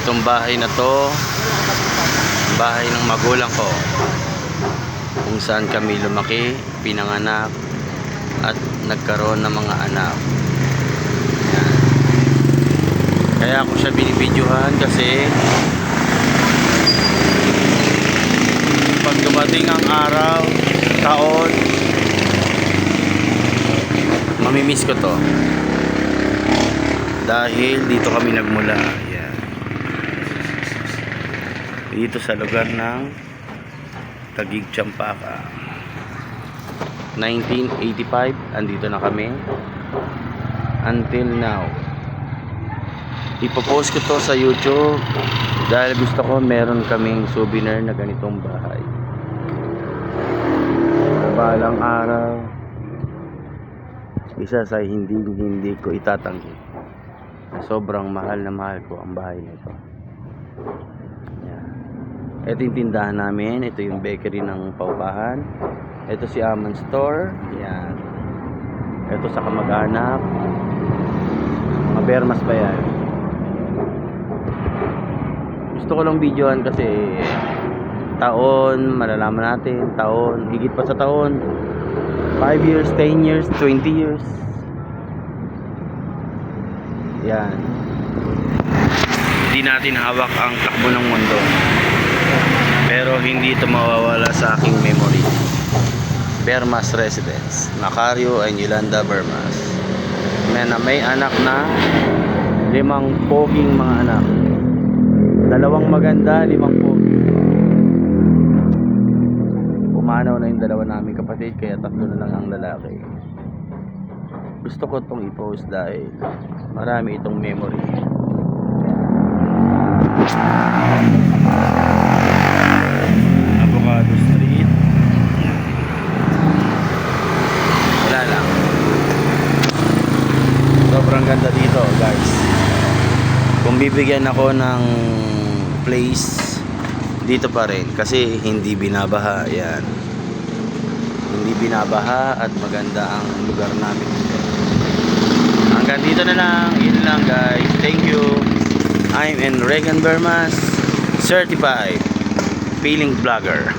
Itong bahay na to, bahay ng magulang ko, kung saan kami lumaki, pinanganak at nagkaroon ng mga anak. Yan. Kaya ako siya binibidyohan kasi pag dumating ang araw, taon, mamimiss ko to dahil dito kami nagmula. Yan. Dito sa lugar ng Taguig, Champaka. 1985, andito na kami until now. Ipopost ko to sa YouTube dahil gusto ko meron kaming souvenir na ganitong bahay. Balang araw, isa sa hindi ko itatanggi. Sobrang mahal na mahal ko ang bahay na ito. Yan. Ito yung tindahan namin. Ito yung bakery ng Paupahan. Ito si Aman Store. Yan. Ito sa kamag-anak. Mga Bermas pa yan. Gusto ko lang videohan kasi taon, malalaman natin. Taon, higit pa sa taon. 5 years, 10 years, 20 years. Yan. Hindi natin hawak ang takbo ng mundo. Pero hindi ito mawawala sa aking memory. Bermas Residence, Macario and Yolanda Bermas. May anak na 5 poging mga anak. 2 maganda, 5 pogi. Pumanaw na yung 2 naming kapatid, kaya 3 na lang ang lalaki. Gusto ko itong i-post dahil marami itong memory. Avocado Street. Wala lang. Sobrang ganda dito, guys. Kung bibigyan ako ng place, dito pa rin kasi hindi binabaha. Yan. Hindi binabaha at maganda ang lugar namin. Hanggang dito na lang. Yun lang, guys. Thank you. I'm Regan Bermas, certified feeling vlogger.